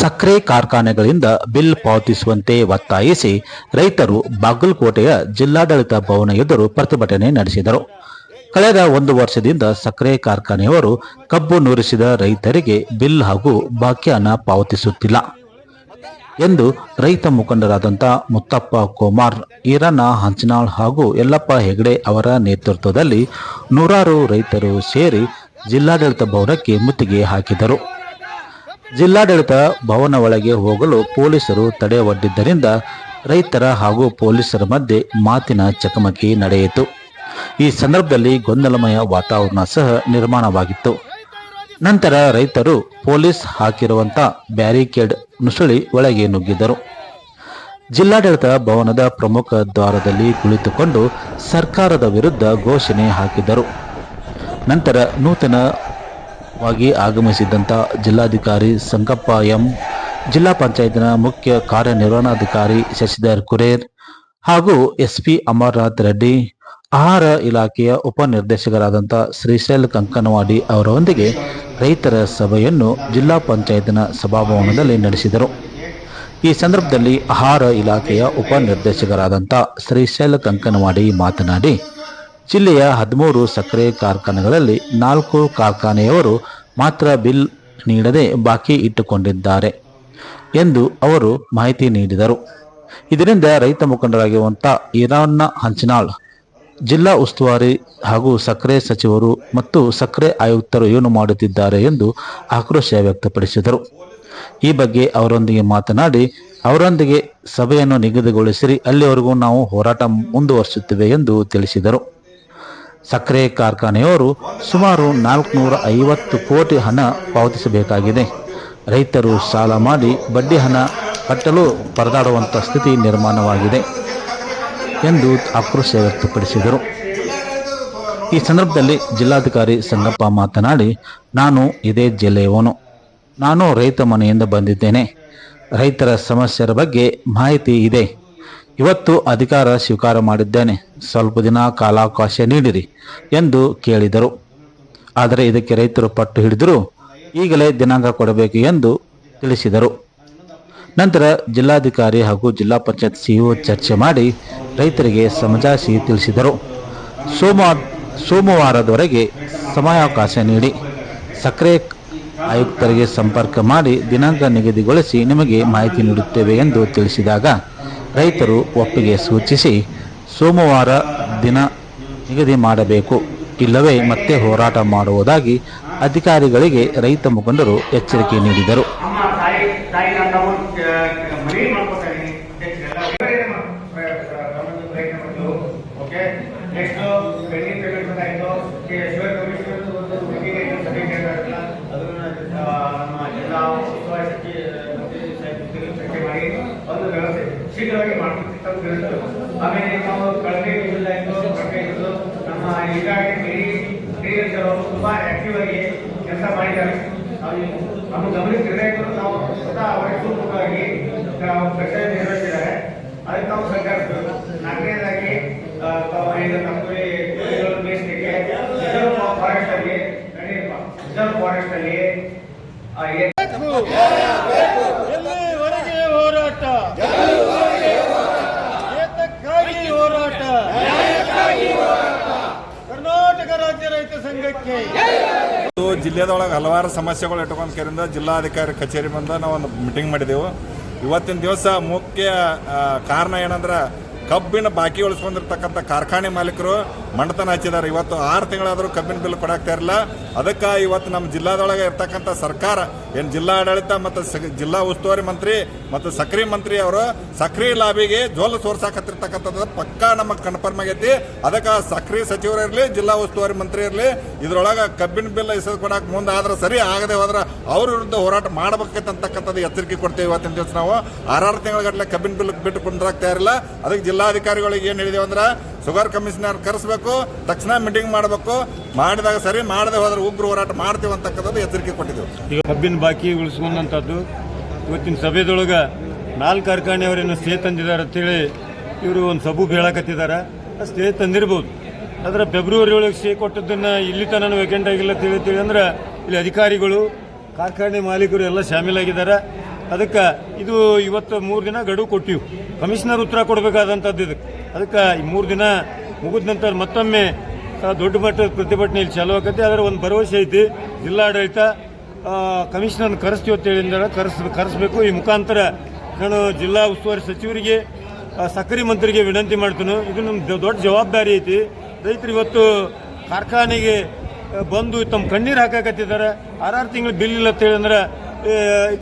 ಸಕ್ಕರೆ ಕಾರ್ಖಾನೆಗಳಿಂದ ಬಿಲ್ ಪಾವತಿಸುವಂತೆ ಒತ್ತಾಯಿಸಿ ರೈತರು ಬಾಗಲಕೋಟೆಯ ಜಿಲ್ಲಾಡಳಿತ ಭವನ ಎದುರು ಪ್ರತಿಭಟನೆ ನಡೆಸಿದರು. ಕಳೆದ 1 ವರ್ಷದಿಂದ ಸಕ್ಕರೆ ಕಾರ್ಖಾನೆಯವರು ಕಬ್ಬು ನುರಿಸಿದ ರೈತರಿಗೆ ಬಿಲ್ ಹಾಗೂ ಬಾಕಿ ಹಣ ಪಾವತಿಸುತ್ತಿಲ್ಲ ಎಂದು ರೈತ ಮುಖಂಡರಾದಂಥ ಮುತ್ತಪ್ಪ ಕೋಮಾರ್, ಈರಣ್ಣ ಹಂಚನಾಳ್ ಹಾಗೂ ಯಲ್ಲಪ್ಪ ಹೆಗಡೆ ಅವರ ನೇತೃತ್ವದಲ್ಲಿ ನೂರಾರು ರೈತರು ಸೇರಿ ಜಿಲ್ಲಾಡಳಿತ ಭವನಕ್ಕೆ ಮುತ್ತಿಗೆ ಹಾಕಿದರು. ಜಿಲ್ಲಾಡಳಿತ ಭವನ ಒಳಗೆ ಹೋಗಲು ಪೊಲೀಸರು ತಡೆ ಒಡ್ಡಿದ್ದರಿಂದ ರೈತರ ಹಾಗೂ ಪೊಲೀಸರ ಮಧ್ಯೆ ಮಾತಿನ ಚಕಮಕಿ ನಡೆಯಿತು. ಈ ಸಂದರ್ಭದಲ್ಲಿ ಗೊಂದಲಮಯ ವಾತಾವರಣ ಸಹ ನಿರ್ಮಾಣವಾಗಿತ್ತು. ನಂತರ ರೈತರು ಪೊಲೀಸ್ ಹಾಕಿರುವಂಥ ಬ್ಯಾರಿಕೇಡ್ ನುಸುಳಿ ಒಳಗೆ ನುಗ್ಗಿದರು. ಜಿಲ್ಲಾಡಳಿತ ಭವನದ ಪ್ರಮುಖ ದ್ವಾರದಲ್ಲಿ ಕುಳಿತುಕೊಂಡು ಸರ್ಕಾರದ ವಿರುದ್ಧ ಘೋಷಣೆ ಹಾಕಿದರು. ನಂತರ ನೂತನವಾಗಿ ಆಗಮಿಸಿದ್ದಂಥ ಜಿಲ್ಲಾಧಿಕಾರಿ ಸಂಗಪ್ಪ ಎಂ, ಜಿಲ್ಲಾ ಪಂಚಾಯತ್ನ ಮುಖ್ಯ ಕಾರ್ಯನಿರ್ವಹಣಾಧಿಕಾರಿ ಶಶಿಧರ್ ಕುರೇರ್ ಹಾಗೂ ಎಸ್ಪಿ ಅಮರನಾಥ್ ರೆಡ್ಡಿ, ಆಹಾರ ಇಲಾಖೆಯ ಉಪನಿರ್ದೇಶಕರಾದಂಥ ಶ್ರೀಶೈಲ್ ಕಂಕನವಾಡಿ ಅವರೊಂದಿಗೆ ರೈತರ ಸಭೆಯನ್ನು ಜಿಲ್ಲಾ ಪಂಚಾಯತ್ನ ಸಭಾಭವನದಲ್ಲಿ ನಡೆಸಿದರು. ಈ ಸಂದರ್ಭದಲ್ಲಿ ಆಹಾರ ಇಲಾಖೆಯ ಉಪನಿರ್ದೇಶಕರಾದಂಥ ಶ್ರೀಶೈಲ್ ಕಂಕನವಾಡಿ ಮಾತನಾಡಿ, ಜಿಲ್ಲೆಯ 13 ಸಕ್ಕರೆ ಕಾರ್ಖಾನೆಗಳಲ್ಲಿ 4 ಕಾರ್ಖಾನೆಯವರು ಮಾತ್ರ ಬಿಲ್ ನೀಡದೆ ಬಾಕಿ ಇಟ್ಟುಕೊಂಡಿದ್ದಾರೆ ಎಂದು ಅವರು ಮಾಹಿತಿ ನೀಡಿದರು. ಇದರಿಂದ ರೈತ ಮುಖಂಡರಾಗಿರುವಂಥ ಈರಣ್ಣ ಹಂಚನಾಳ್, ಜಿಲ್ಲಾ ಉಸ್ತುವಾರಿ ಹಾಗೂ ಸಕ್ಕರೆ ಸಚಿವರು ಮತ್ತು ಸಕ್ಕರೆ ಆಯುಕ್ತರು ಏನು ಮಾಡುತ್ತಿದ್ದಾರೆ ಎಂದು ಆಕ್ರೋಶ ವ್ಯಕ್ತಪಡಿಸಿದರು. ಈ ಬಗ್ಗೆ ಅವರೊಂದಿಗೆ ಮಾತನಾಡಿ, ಅವರೊಂದಿಗೆ ಸಭೆಯನ್ನು ನಿಗದಿಗೊಳಿಸಿರಿ, ಅಲ್ಲಿವರೆಗೂ ನಾವು ಹೋರಾಟ ಮುಂದುವರಿಸುತ್ತೇವೆ ಎಂದು ತಿಳಿಸಿದರು. ಸಕ್ಕರೆ ಕಾರ್ಖಾನೆಯವರು ಸುಮಾರು 450 ಕೋಟಿ ಹಣ ಪಾವತಿಸಬೇಕಾಗಿದೆ. ರೈತರು ಸಾಲ ಮಾಡಿ ಬಡ್ಡಿ ಹಣ ಕಟ್ಟಲು ಪರದಾಡುವಂಥ ಸ್ಥಿತಿ ನಿರ್ಮಾಣವಾಗಿದೆ ಎಂದು ಆಕ್ರೋಶ ವ್ಯಕ್ತಪಡಿಸಿದರು. ಈ ಸಂದರ್ಭದಲ್ಲಿ ಜಿಲ್ಲಾಧಿಕಾರಿ ಸಂಗಪ್ಪ ಮಾತನಾಡಿ, ನಾನು ಇದೇ ಜಿಲ್ಲೆಯವನು, ನಾನು ರೈತ ಮನೆಯಿಂದ ಬಂದಿದ್ದೇನೆ, ರೈತರ ಸಮಸ್ಯೆಯ ಬಗ್ಗೆ ಮಾಹಿತಿ ಇದೆ, ಇವತ್ತು ಅಧಿಕಾರ ಸ್ವೀಕಾರ ಮಾಡಿದ್ದೇನೆ, ಸ್ವಲ್ಪ ದಿನ ಕಾಲಾವಕಾಶ ನೀಡಿರಿ ಎಂದು ಕೇಳಿದರು. ಆದರೆ ಇದಕ್ಕೆ ರೈತರು ಪಟ್ಟು ಹಿಡಿದರು, ಈಗಲೇ ದಿನಾಂಕ ಕೊಡಬೇಕು ಎಂದು ತಿಳಿಸಿದರು. ನಂತರ ಜಿಲ್ಲಾಧಿಕಾರಿ ಹಾಗೂ ಜಿಲ್ಲಾ ಪಂಚಾಯತ್ ಸಿಇಒ ಚರ್ಚೆ ಮಾಡಿ ರೈತರಿಗೆ ಸಮಜಾಯಿಷಿ ತಿಳಿಸಿದರು. ಸೋಮವಾರದವರೆಗೆ ಸಮಯಾವಕಾಶ ನೀಡಿ ಸಕ್ಕರೆ ಆಯುಕ್ತರಿಗೆ ಸಂಪರ್ಕ ಮಾಡಿ ದಿನಾಂಕ ನಿಗದಿಗೊಳಿಸಿ ನಿಮಗೆ ಮಾಹಿತಿ ನೀಡುತ್ತೇವೆ ಎಂದು ತಿಳಿಸಿದಾಗ ರೈತರು ಒಪ್ಪಿಗೆ ಸೂಚಿಸಿ ಸೋಮವಾರ ದಿನ ನಿಗದಿ ಮಾಡಬೇಕು, ಇಲ್ಲವೇ ಮತ್ತೆ ಹೋರಾಟ ಮಾಡುವುದಾಗಿ ಅಧಿಕಾರಿಗಳಿಗೆ ರೈತ ಮುಖಂಡರು ಎಚ್ಚರಿಕೆ ನೀಡಿದರು. ಶೀಘ್ರವಾಗಿ ಮಾಡ್ತಿತ್ತು. ಆಮೇಲೆ ನಾವು ಕಳಪೆ ನಮ್ಮ ಈಗಾಗಲೇ ತುಂಬಾ ಆಕ್ಟಿವ್ ಆಗಿ ಕೆಲಸ ಮಾಡಿದ್ದಾರೆ. ನಮ್ಮ ಗಮನಿಸಿದ್ರೆ ನಾವು ಸ್ವತಃ ಅವರಿಗೆ ಸೂಕ್ತವಾಗಿ ಕರ್ತವ್ಯ ನಿರ್ವಹಿಸಿದ್ದಾರೆ. ಅದಕ್ಕೆ ನಾವು ಸರ್ಕಾರ 4ನೇದಾಗಿ ಫಾರೆಸ್ಟ್ ಅಲ್ಲಿ ಹೋರಾಟ, ಏತಕ್ಕಾಗಿ ಹೋರಾಟ, ಕರ್ನಾಟಕ ರಾಜ್ಯ ರೈತ ಸಂಘಕ್ಕೆ. ಜಿಲ್ಲೆದೊಳಗೆ ಹಲವಾರು ಸಮಸ್ಯೆಗಳು ಇಟ್ಕೊಂಡು ಕೇರಿಂದ ಜಿಲ್ಲಾಧಿಕಾರಿ ಕಚೇರಿ ಬಂದ ನಾವು ಒಂದು ಮೀಟಿಂಗ್ ಮಾಡಿದೆವು. ಇವತ್ತಿನ ದಿವಸ ಮುಖ್ಯ ಕಾರಣ ಏನಂದ್ರೆ ಕಬ್ಬಿನ ಬಾಕಿ ಉಳಿಸ್ಕೊಂಡಿರ್ತಕ್ಕಂಥ ಕಾರ್ಖಾನೆ ಮಾಲೀಕರು ಮಂಡತನ ಹಚ್ಚಿದ್ದಾರೆ. ಇವತ್ತು 6 ತಿಂಗಳಾದರೂ ಕಬ್ಬಿನ ಬಿಲ್ ಕೊಡಾಕ್ತಾ ಇರಲಿಲ್ಲ. ಅದಕ್ಕೆ ಇವತ್ತು ನಮ್ಮ ಜಿಲ್ಲಾದೊಳಗೆ ಇರ್ತಕ್ಕಂಥ ಸರ್ಕಾರ ಏನು ಜಿಲ್ಲಾಡಳಿತ ಮತ್ತು ಜಿಲ್ಲಾ ಉಸ್ತುವಾರಿ ಮಂತ್ರಿ ಮತ್ತು ಸಕ್ರೆ ಮಂತ್ರಿ ಅವರು ಸಕ್ರೆ ಲಾಬಿಗೆ ಜೋಲು ಸೋರ್ಸಾಕತ್ತಿರ್ತಕ್ಕಂಥದ್ದು ಪಕ್ಕಾ ನಮಗೆ ಕನ್ಫರ್ಮ್ ಆಗೈತಿ. ಅದಕ್ಕೆ ಸಕ್ರೆ ಸಚಿವರು ಇರಲಿ, ಜಿಲ್ಲಾ ಉಸ್ತುವಾರಿ ಮಂತ್ರಿ ಇರಲಿ, ಇದ್ರೊಳಗೆ ಕಬ್ಬಿನ ಬಿಲ್ ಇಸೋದು ಕೊಡಕ್ಕೆ ಮುಂದೆ ಆದ್ರೆ ಸರಿ, ಆಗದೆ ಹೋದ್ರೆ ಅವ್ರ ವಿರುದ್ಧ ಹೋರಾಟ ಮಾಡಬೇಕಂತಕ್ಕಂಥದ್ದು ಎಚ್ಚರಿಕೆ ಕೊಡ್ತೇವೆ. ಇವತ್ತಿನ ದಿವಸ ನಾವು 6 ತಿಂಗಳ ಕಬ್ಬಿನ ಬಿಲ್ ಬಿಟ್ಟು ಕುಂದ್ರಾಗ್ತಾ ಇರಲಿಲ್ಲ. ಅದಕ್ಕೆ ಜಿಲ್ಲಾಧಿಕಾರಿಗಳಿಗೆ ಏನು ಹೇಳಿದೇವೆ ಅಂದ್ರೆ ಶುಗರ್ ಕಮಿಷನರ್ ಕರೆಸಬೇಕು, ತಕ್ಷಣ ಮೀಟಿಂಗ್ ಮಾಡಬೇಕು, ಮಾಡಿದಾಗ ಸರಿ, ಮಾಡದೆ ಹೋದ್ರೆ ಉಗ್ರ ಹೋರಾಟ ಮಾಡ್ತೀವಿ ಅಂತಕ್ಕಂಥದ್ದು ಎಚ್ಚರಿಕೆ ಕೊಟ್ಟಿದ್ದೆವು. ಈಗ ಕಬ್ಬಿನ ಬಾಕಿ ಉಳಿಸ್ಕೊಂಡಂಥದ್ದು ಇವತ್ತಿನ ಸಭೆದೊಳಗೆ 4 ಕಾರ್ಖಾನೆಯವರೇನು ಸ್ಟೇ ತಂದಿದ್ದಾರೆ ಅಂತೇಳಿ ಇವರು ಒಂದು ಸಭು ಹೇಳಕತ್ತಿದ್ದಾರೆ. ಸ್ಟೇ ತಂದಿರ್ಬೋದು, ಆದರೆ ಫೆಬ್ರವರಿ ಒಳಗೆ ಸ್ಟೇ ಕೊಟ್ಟದ್ದನ್ನು ಇಲ್ಲಿ ತನಕ ವೇಕೆಂಟ್ ಆಗಿಲ್ಲ ತಿಳಿ ಅಂದ್ರೆ ಇಲ್ಲಿ ಅಧಿಕಾರಿಗಳು, ಕಾರ್ಖಾನೆ ಮಾಲೀಕರು ಎಲ್ಲ ಶಾಮೀಲಾಗಿದ್ದಾರೆ. ಅದಕ್ಕೆ ಇದು ಇವತ್ತು 3 ದಿನ ಗಡುವು ಕೊಟ್ಟಿವಿ. ಕಮಿಷನರ್ ಉತ್ತರ ಕೊಡಬೇಕಾದಂಥದ್ದು ಇದಕ್ಕೆ. ಅದಕ್ಕೆ ಈ 3 ದಿನ ಮುಗಿದ ನಂತರ ಮತ್ತೊಮ್ಮೆ ದೊಡ್ಡ ಮಟ್ಟದ ಪ್ರತಿಭಟನೆ ಇಲ್ಲಿ ಚಾಲೂ ಆಕೈತಿ. ಅದರ ಒಂದು ಭರವಸೆ ಐತಿ, ಜಿಲ್ಲಾಡಳಿತ ಕಮಿಷನರ್ನ ಕರೆಸ್ತೀವಿ ಅಂತ ಹೇಳಿದ್ರೆ ಕರೆಸಬೇಕು. ಈ ಮುಖಾಂತರ ನಾನು ಜಿಲ್ಲಾ ಉಸ್ತುವಾರಿ ಸಚಿವರಿಗೆ, ಸಕ್ಕರೆ ಮಂತ್ರಿಗೆ ವಿನಂತಿ ಮಾಡ್ತೀನಿ. ಇದು ನಮ್ಮ ದೊಡ್ಡ ಜವಾಬ್ದಾರಿ ಐತಿ. ರೈತರು ಇವತ್ತು ಕಾರ್ಖಾನೆಗೆ ಬಂದು ತಮ್ಮ ಕಣ್ಣೀರು ಹಾಕಾಕತ್ತಿದ್ದಾರೆ. 6 ತಿಂಗಳು ಬಿಲ್ ಇಲ್ಲ ಅಂತ ಹೇಳಿದ್ರೆ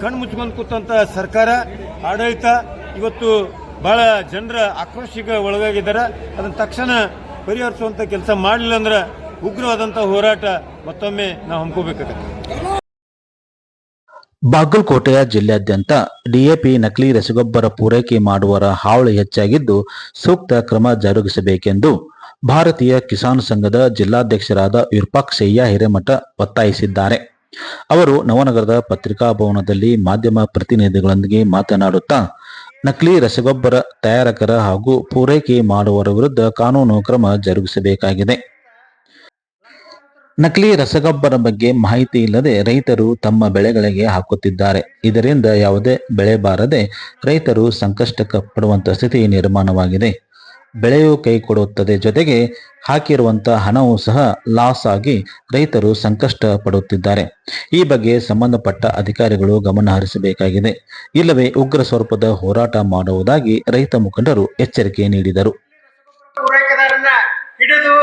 ಕಣ್ಣು ಮುಚ್ಕೊಂಡು ಕೂತಂತ ಸರ್ಕಾರ, ಆಡಳಿತ ಇವತ್ತು ಭಾಳ ಜನರ ಆಕ್ರೋಶಕ್ಕೆ ಒಳಗಾಗಿದ್ದಾರೆ. ಅದನ್ನು ತಕ್ಷಣ ಪರಿಹರಿಸುವಂಥ ಕೆಲಸ ಮಾಡಲಿಲ್ಲ ಅಂದ್ರೆ ಉಗ್ರವಾದಂಥ ಹೋರಾಟ ಮತ್ತೊಮ್ಮೆ ನಾವು ಹಮ್ಮಿಕೋಬೇಕಾಗತ್ತೆ. ಬಾಗಲಕೋಟೆಯ ಜಿಲ್ಲೆಯಾದ್ಯಂತ ಡಿಎಪಿ ನಕಲಿ ರಸಗೊಬ್ಬರ ಪೂರೈಕೆ ಮಾಡುವವರ ಹಾವಳಿ ಹೆಚ್ಚಾಗಿದ್ದು, ಸೂಕ್ತ ಕ್ರಮ ಜರುಗಿಸಬೇಕೆಂದು ಭಾರತೀಯ ಕಿಸಾನ್ ಸಂಘದ ಜಿಲ್ಲಾಧ್ಯಕ್ಷರಾದ ವಿರೂಪಾಕ್ಷಯ್ಯ ಹಿರೇಮಠ ಒತ್ತಾಯಿಸಿದ್ದಾರೆ. ಅವರು ನವನಗರದ ಪತ್ರಿಕಾ ಭವನದಲ್ಲಿ ಮಾಧ್ಯಮ ಪ್ರತಿನಿಧಿಗಳೊಂದಿಗೆ ಮಾತನಾಡುತ್ತಾ, ನಕಲಿ ರಸಗೊಬ್ಬರ ತಯಾರಕರ ಹಾಗೂ ಪೂರೈಕೆ ಮಾಡುವವರ ವಿರುದ್ಧ ಕಾನೂನು ಕ್ರಮ ಜರುಗಿಸಬೇಕಾಗಿದೆ. ನಕಲಿ ರಸಗೊಬ್ಬರ ಬಗ್ಗೆ ಮಾಹಿತಿ ಇಲ್ಲದೆ ರೈತರು ತಮ್ಮ ಬೆಳೆಗಳಿಗೆ ಹಾಕುತ್ತಿದ್ದಾರೆ. ಇದರಿಂದ ಯಾವುದೇ ಬೆಳೆ ಬಾರದೆ ರೈತರು ಸಂಕಷ್ಟಕ್ಕೆ ಪಡುವಂತ ಸ್ಥಿತಿ ನಿರ್ಮಾಣವಾಗಿದೆ. ಬೆಳೆಯು ಕೈ ಕೊಡುತ್ತದೆ, ಜೊತೆಗೆ ಹಾಕಿರುವಂತ ಹಣವೂ ಸಹ ಲಾಸ್ ಆಗಿ ರೈತರು ಸಂಕಷ್ಟ ಪಡುತ್ತಿದ್ದಾರೆ. ಈ ಬಗ್ಗೆ ಸಂಬಂಧಪಟ್ಟ ಅಧಿಕಾರಿಗಳು ಗಮನ ಹರಿಸಬೇಕಾಗಿದೆ. ಇಲ್ಲವೇ ಉಗ್ರ ಸ್ವರೂಪದ ಹೋರಾಟ ಮಾಡುವುದಾಗಿ ರೈತ ಮುಖಂಡರು ಎಚ್ಚರಿಕೆ ನೀಡಿದರು. ಪೂರೈಕೆದಾರನ್ನ ಹಿಡಿದು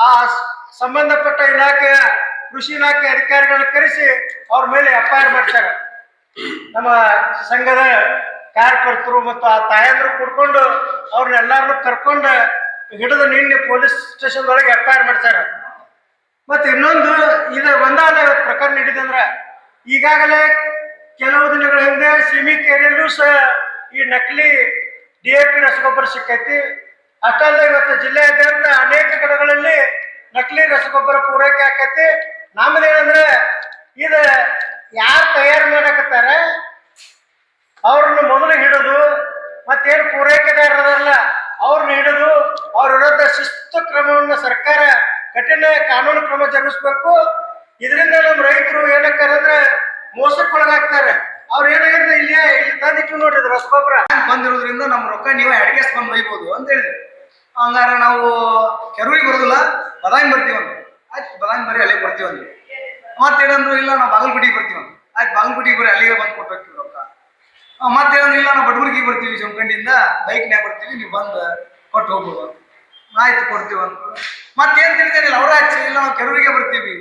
ಆ ಸಂಬಂಧಪಟ್ಟ ಇಲಾಖೆ, ಕೃಷಿ ಇಲಾಖೆ ಅಧಿಕಾರಿಗಳನ್ನ ಕರೆಸಿ ಅವ್ರ ಮೇಲೆ ಎಫ್ಐಆರ್ ಮಾಡ್ತಾರೆ. ನಮ್ಮ ಸಂಘದ ಕಾರ್ಯಕರ್ತರು ಮತ್ತು ಆ ತಾಯಂದ್ರು ಕುಡ್ಕೊಂಡು ಅವ್ರನ್ನೆಲ್ಲರನ್ನು ಕರ್ಕೊಂಡು ಹಿಡಿದು ನಿನ್ನೆ ಪೊಲೀಸ್ ಸ್ಟೇಷನ್ ಒಳಗೆ ಎಫ್ಐಆರ್ ಮಾಡ್ತಾರೆ. ಮತ್ತೆ ಇನ್ನೊಂದು ಇದು ಒಂದಾದ ಪ್ರಕರಣ ಹಿಡಿದಂದ್ರೆ, ಈಗಾಗಲೇ ಕೆಲವು ದಿನಗಳ ಹಿಂದೆ ಸೀಮಿಕೇರಿಯಲ್ಲೂ ಸಹ ಈ ನಕಲಿ ಡಿಎಪಿ ರಸಗೊಬ್ಬರ ಸಿಕ್ಕೈತಿ. ಅಷ್ಟಲ್ಲದೆ ಇವತ್ತು ಜಿಲ್ಲೆಯಾದ್ಯಂತ ಅನೇಕ ಕಡೆಗಳಲ್ಲಿ ನಕಲಿ ರಸಗೊಬ್ಬರ ಪೂರೈಕೆ ಆಕೈತಿ. ನಮ್ಮದೇನಂದ್ರೆ ಇದು ಯಾರು ತಯಾರು ಮಾಡಕತ್ತಾರ ಅವ್ರನ್ನ ಮೊದಲು ಹಿಡಿದು, ಮತ್ತೇನು ಪೂರೈಕೆದಾರರಲ್ಲ ಅವ್ರನ್ನ ಹಿಡಿದು ಅವ್ರ ವಿರುದ್ಧ ಶಿಸ್ತು ಕ್ರಮವನ್ನು ಸರ್ಕಾರ ಕಠಿಣ ಕಾನೂನು ಕ್ರಮ ಜರುಗಿಸ್ಬೇಕು. ಇದರಿಂದ ನಮ್ಮ ರೈತರು ಏನಕ್ಕಾರಂದ್ರೆ ಮೋಸಕ್ಕೊಳಗಾಗ್ತಾರೆ. ಅವ್ರು ಏನಾಗಿದ್ರೆ ಇಲ್ಲಿ ತಂದಿಟ್ಟು ನೋಡ್ರಿ ರಸಗೊಬ್ಬರ ಬಂದಿರೋದ್ರಿಂದ ನಮ್ಮ ರೊಕ್ಕ ನೀವು ಅಡ್ಗೆಸ್ ಬಂದು ಒಯ್ಬೋದು ಅಂತ ಹೇಳಿದ್ರು. ಹಂಗಾರೆ ನಾವು ಕೆರೂರಿಗೆ ಬರೋದಿಲ್ಲ, ಬದಾಮಿ ಬರ್ತೀವಿ ಅಂತ. ಆಯ್ತು, ಬದಾಮಿ ಬರೀ ಅಲ್ಲಿಗೆ ಬರ್ತೀವಿ ಅಂತ. ಮತ್ತೇನಂದ್ರು ಇಲ್ಲ ನಾವು ಬಾಗಲಕೋಟೆಗೆ ಬರ್ತೀವಿ ಅಂತ. ಆಯ್ತು, ಬಾಗಲಕೋಟೆಗೆ ಬರೀ ಅಲ್ಲಿಗೆ ಬಂದು ಕೊಟ್ಟು ಹೋಗ್ತೀವಿ ರೊಕ್ಕ. ಮತ್ತೇನಂದ್ರೆ ಇಲ್ಲ ನಾವು ಬಡವರಿಗೆ ಬರ್ತೀವಿ, ಜಮಖಂಡಿಯಿಂದ ಬೈಕ್ನ್ಯಾಗ ಬರ್ತೀವಿ, ನೀವು ಬಂದು ಕೊಟ್ಟು ಹೋಗ್ಬೋದು. ಆಯ್ತು, ಕೊಡ್ತೀವಿ ಅಂತ. ಮತ್ತೇನು ತಿಳಿದೇನಿಲ್ಲ, ಅವರ ಹಚ್ಚಿ ಇಲ್ಲ ನಾವು ಕೆರೂರಿಗೆ ಬರ್ತೀವಿ,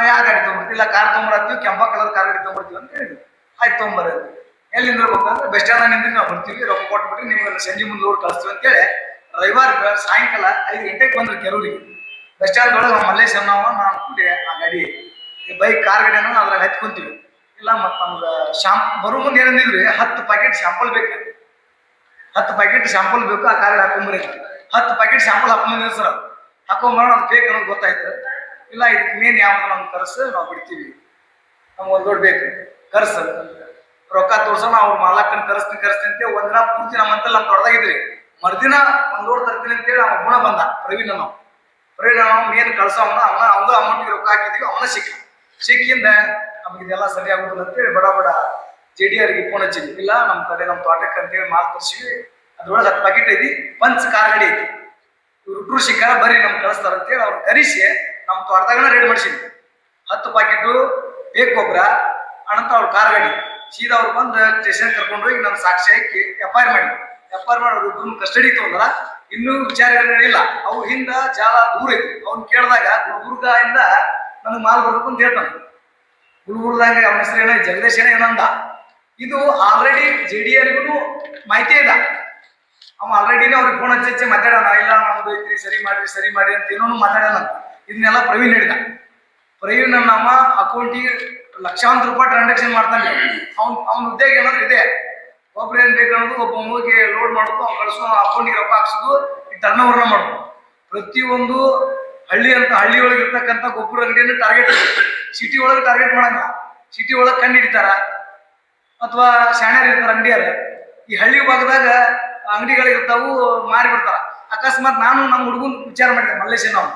ಯಾವ ಗಾಡಿ ತೊಗೊಂಬರ್ತೀವಿ, ಇಲ್ಲ ಕಾರ್ ತೊಗೊಂಬರ್ತೀವಿ, ಕೆಂಪ ಕಲರ್ ಕಾರ್ ಗಾಡಿ ತೊಗೊಂಬರ್ತೀವಿ ಅಂತ ಹೇಳಿದ್ವಿ. ಆಯ್ತು, ತೊಗೊಂಬರ್ರಿ. ಎಲ್ಲಿ ನಿಂದಿರ್ಬೇಕಂದ್ರೆ ಬಸ್ ಸ್ಟ್ಯಾಂಡ್ ನಿಂದ ನಾವು ಬರ್ತೀವಿ, ರೊಕ್ಕ ಕೊಟ್ಬಿಟ್ಟು ನಿಮ್ಗೆ ಸಂಜೆ ಮುಂದೆ ಊರು ಕಳಿಸ್ತೀವಿ ಅಂತೇಳಿ ರವಿವಾರ ಸಾಯಂಕಾಲ 5 ಗಂಟೆಗೆ ಬಂದ್ರು ಕೆರೂರಿಗೆ. ಬಸ್ ಸ್ಟ್ಯಾಂಡ್ ಒಳಗೆ ಮಲ್ಲೇಶ್ ನಾವು ಕೂಡಿ ಆ ಗಾಡಿ ಬೈಕ್ ಕಾರ್ ಗಾಡಿಯನ್ನು ಅದ್ರಾಗ ಹತ್ಕೊಂತೀವಿ. ಇಲ್ಲ ಮತ್ತು ನಮ್ಗೆ ಬರೋ ಮುಂದೆ ಏನಂದಿದ್ರಿ, 10 ಪ್ಯಾಕೆಟ್ ಶಾಂಪಲ್ ಬೇಕು, 10 ಪ್ಯಾಕೆಟ್ ಶಾಂಪಲ್ ಬೇಕು, ಆ ಕಾರ್ ಹಾಕೊಂಬರಿ. 10 ಪ್ಯಾಕೆಟ್ ಶಾಂಪಲ್ ಹಾಕೊಂಬಂದಿರಿ ಸರ್. ಹಾಕೊಂಬರೋಣ ಅದು ಬೇಕು ಅನ್ನೋದು ಗೊತ್ತಾಯ್ತು. ಇಲ್ಲ ಇದಕ್ಕೆ ಮೇನ್ ಯಾವ್ದು ನಮ್ಗೆ ಕರೆಸು, ನಾವು ಬಿಡ್ತೀವಿ, ನಮ್ಗೆ ಒಂದು ದೊಡ್ಡ ಬೇಕು ಕರ್ಸು, ರೊಕ್ಕ ತೋರ್ಸೋಣ, ಅವ್ರು ಮಾಲಕನ ಕರೆಸ್ತೀನಿ ಅಂತ ಒಂದಿನ ಪೂರ್ತಿ ನಮ್ಮಂತಲ್ಲಿ ನಮ್ಮ ತೊಡ್ದಾಗಿದ್ರಿ. ಮರ್ದಿನ ಒಂದು ಲೋಡ್ ತರ್ತೀನಿ ಅಂತೇಳಿ ಅವ್ನ ಗುಣ ಬಂದ ಪ್ರವೀಣ್ ಮೇನ್ ಕಳ್ಸೋವನ ಅವನ ಅಮೌಂಟ್ಗೆ ರೊಕ್ಕ ಹಾಕಿದೀವಿ. ಅವನ ಸಿಕ್ಕಿಂದ ನಮ್ಗೆ ಇದೆಲ್ಲ ಸರಿ ಆಗುದಿಲ್ಲ ಅಂತೇಳಿ ಬಡ JDRಗೆ ಫೋನ್ ಹಚ್ಚಿದ್ವಿ. ಇಲ್ಲ ನಮ್ಮ ಕಡೆ ನಮ್ಮ ತೋಟಕ್ಕೆ ಅಂತೇಳಿ ಮಾಲ್ ತರ್ಸಿವಿ, ಅದ್ರೊಳಗೆ 10 ಪ್ಯಾಕೆಟ್ ಐತಿ, ಪಂಚ್ ಕಾರ್ ಗಾಡಿ ಐತಿ, ಇವ್ರು ಹುಟ್ರು ಸಿಕ್ಕಾರ ಬರ್ರಿ ನಮ್ಗೆ ಕಳಿಸ್ತಾರ ಅಂತೇಳಿ ಅವ್ರು ಕರೆಸಿ ನಮ್ಮ ತೋಟದಾಗನ ರೇಡ್ ಮಾಡಿಸಿದ್ವಿ. 10 ಪ್ಯಾಕೆಟು ಬೇಕ್ ಗೊಬ್ಬರ ಅನಂತ ಅವ್ರ ಕಾರ್ ಗಾಡಿ ಸೀದಾ ಅವ್ರು ಬಂದು ಸ್ಟೇಷನ್ ಕರ್ಕೊಂಡು ಹೋಗಿ ನಮ್ಮ ಸಾಕ್ಷಿ ಹಾಕಿ ಎಫ್ಐಆರ್ ಮಾಡಿ ಅವ್ರು ಕಸ್ಟಡಿ ತಗೊಂಡ್ರ. ಇನ್ನೂ ವಿಚಾರ ಇಲ್ಲ, ಅವ್ರ ಹಿಂದ ಜಾಲ ದೂರ ಐತಿ. ಅವ್ನು ಕೇಳಿದಾಗ ಗುಲ್ಬರ್ಗದಿಂದ ನನಗೆ ಮಾಲ್ ಬರ್ಬೇಕು ಅಂತ ಹೇಳ್ತಾನೆ. ಗುಲ್ಬರ್ಗದಾಗ ಅವನ ಹೆಸರು ಏನ ಜಗದೀಶ್ ಏನಂದ. ಇದು ಆಲ್ರೆಡಿ JDRಗೂ ಮಾಹಿತಿ ಇದೆ. ಅವ ಆಲ್ರೆಡಿನೇ ಅವ್ರಿಗೆ ಫೋನ್ ಹಚ್ಚಿ ಮಾತಾಡೋಣ, ಇಲ್ಲ ನಮ್ದು ಐತ್ರಿ, ಸರಿ ಮಾಡಿ ಅಂತ ಏನೋ ಮಾತಾಡೋಣ. ಇದನ್ನೆಲ್ಲ ಪ್ರವೀಣ್ ಹೇಳಿದ. ಪ್ರವೀಣ್ ನಮ್ಮ ಅಕೌಂಟಿಗೆ ಲಕ್ಷಾಂತರ ರೂಪಾಯಿ ಟ್ರಾನ್ಸಾಕ್ಷನ್ ಮಾಡ್ತಾನೆ. ಅವ್ನ ಉದ್ಯೋಗ ಏನಾದ್ರು ಇದೆ, ಒಬ್ರು ಏನ್ ಬೇಕನ್ನೋದು, ಒಬ್ಬ ಮೂಗಿಗೆ ಲೋಡ್ ಮಾಡೋದು, ಅವ್ನು ಕಳಿಸೋ ಅಕೌಂಟಿಗೆ ರೊಕ್ಕ ಹಾಕ್ಸೋದು, ಈ ಟರ್ನ್ ಓವರ್ನ ಮಾಡೋದು. ಪ್ರತಿಯೊಂದು ಹಳ್ಳಿ ಒಳಗೆ ಇರ್ತಕ್ಕಂಥ ಗೊಬ್ಬರ ಅಂಗಡಿಯನ್ನು ಟಾರ್ಗೆಟ್, ಸಿಟಿ ಒಳಗೆ ಟಾರ್ಗೆಟ್ ಮಾಡಂಗಿಲ್ಲ. ಸಿಟಿ ಒಳಗೆ ಕಂಡು ಹಿಡಿತಾರ ಅಥವಾ ಶಾಣ್ಯರು ಇರ್ತಾರ ಅಂಗಡಿಯಾರ. ಈ ಹಳ್ಳಿ ಭಾಗದಾಗ ಅಂಗಡಿಗಳಿರ್ತಾವು, ಮಾರಿ ಬಿಡ್ತಾರ. ಅಕಸ್ಮಾತ್ ನಾನು ನಮ್ಮ ಹುಡುಗನ್ ವಿಚಾರ ಮಾಡಿದೆ, ಮಲ್ಲೇಶನ್ ನಾವು